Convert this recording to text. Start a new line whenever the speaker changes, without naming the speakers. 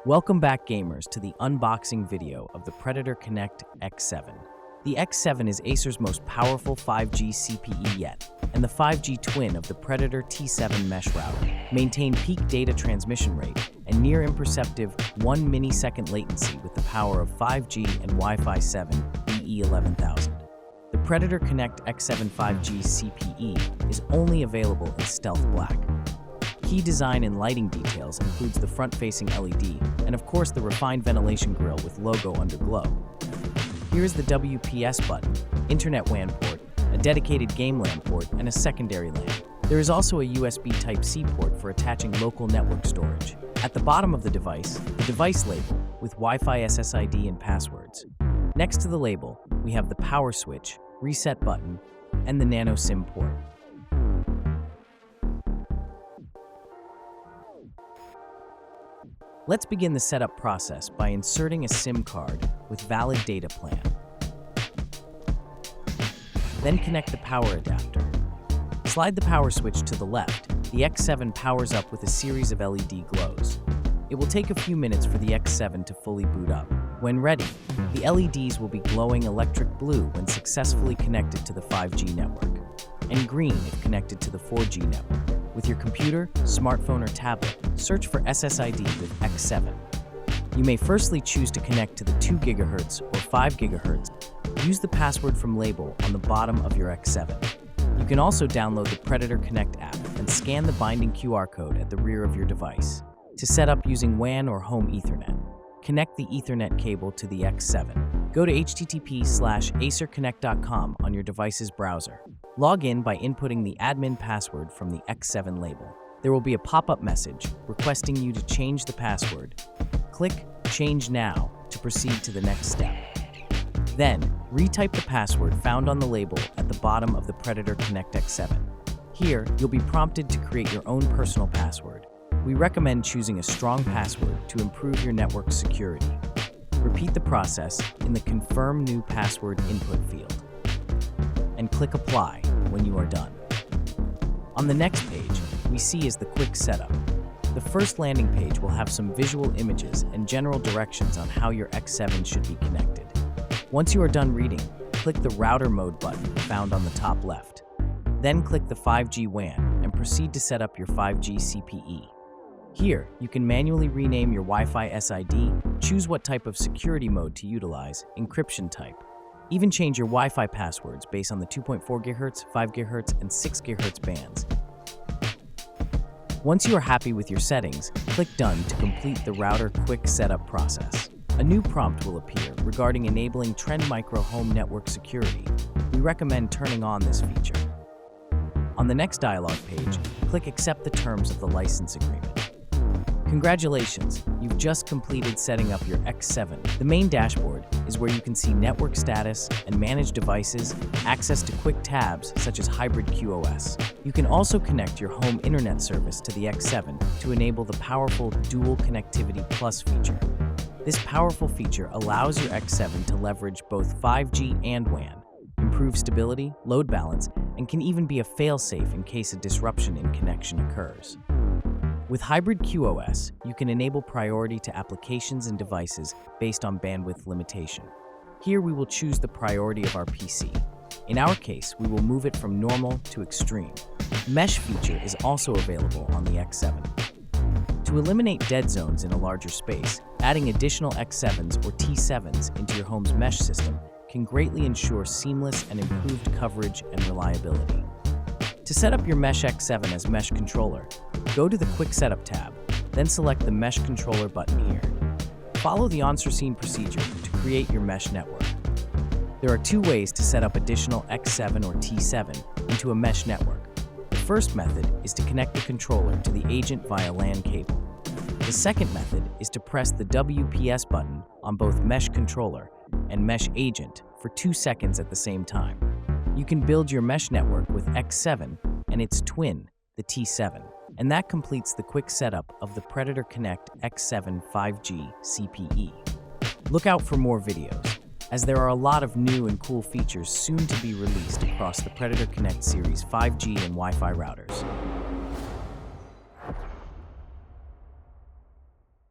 Welcome back, gamers, to the unboxing video of the Predator Connect X7. The X7 is Acer's most powerful 5G CPE yet, and the 5G twin of the Predator T7 mesh router. Maintain peak data transmission rate and near imperceptive 1 millisecond latency with the power of 5G and Wi-Fi 7 BE11000. The Predator Connect X7 5G CPE is only available in stealth black. Key design and lighting details includes the front-facing LED and, of course, the refined ventilation grille with logo underglow. Here is the WPS button, Internet WAN port, a dedicated game LAN port, and a secondary LAN. There is also a USB Type-C port for attaching local network storage. At the bottom of the device label with Wi-Fi SSID and passwords. Next to the label, we have the power switch, reset button, and the nano SIM port. Let's begin the setup process by inserting a SIM card with valid data plan. Then connect the power adapter. Slide the power switch to the left. The X7 powers up with a series of LED glows. It will take a few minutes for the X7 to fully boot up. When ready, the LEDs will be glowing electric blue when successfully connected to the 5G network, and green if connected to the 4G network. With your computer, smartphone, or tablet, search for SSID with X7. You may firstly choose to connect to the 2 GHz or 5 GHz. Use the password from label on the bottom of your X7. You can also download the Predator Connect app and scan the binding QR code at the rear of your device. To set up using WAN or home Ethernet, connect the Ethernet cable to the X7. Go to http:/acerconnect.com on your device's browser. Log in by inputting the admin password from the X7 label. There will be a pop-up message requesting you to change the password. Click Change Now to proceed to the next step. Then, retype the password found on the label at the bottom of the Predator Connect X7. Here, you'll be prompted to create your own personal password. We recommend choosing a strong password to improve your network security. Repeat the process in the Confirm New Password input field, and click Apply when you are done. On the next page, we see is the quick setup. The first landing page will have some visual images and general directions on how your X7 should be connected. Once you are done reading, click the Router Mode button found on the top left. Then click the 5G WAN and proceed to set up your 5G CPE. Here, you can manually rename your Wi-Fi SID, choose what type of security mode to utilize, encryption type. Even change your Wi-Fi passwords based on the 2.4 GHz, 5 GHz, and 6 GHz bands. Once you are happy with your settings, click Done to complete the router quick setup process. A new prompt will appear regarding enabling Trend Micro Home Network Security. We recommend turning on this feature. On the next dialog page, click Accept the terms of the license agreement. Congratulations, you've just completed setting up your X7. The main dashboard is where you can see network status and manage devices, access to quick tabs such as hybrid QoS. You can also connect your home internet service to the X7 to enable the powerful Dual Connectivity Plus feature. This powerful feature allows your X7 to leverage both 5G and WAN, improve stability, load balance, and can even be a fail-safe in case a disruption in connection occurs. With hybrid QoS, you can enable priority to applications and devices based on bandwidth limitation. Here we will choose the priority of our PC. In our case, we will move it from normal to extreme. Mesh feature is also available on the X7. To eliminate dead zones in a larger space, adding additional X7s or T7s into your home's mesh system can greatly ensure seamless and improved coverage and reliability. To set up your Mesh X7 as Mesh Controller, go to the Quick Setup tab, then select the Mesh Controller button here. Follow the on-screen procedure to create your mesh network. There are 2 ways to set up additional X7 or T7 into a mesh network. The first method is to connect the controller to the agent via LAN cable. The second method is to press the WPS button on both Mesh Controller and Mesh Agent for 2 seconds at the same time. You can build your mesh network with X7 and its twin, the T7. And that completes the quick setup of the Predator Connect X7 5G CPE. Look out for more videos, as there are a lot of new and cool features soon to be released across the Predator Connect series 5G and Wi-Fi routers.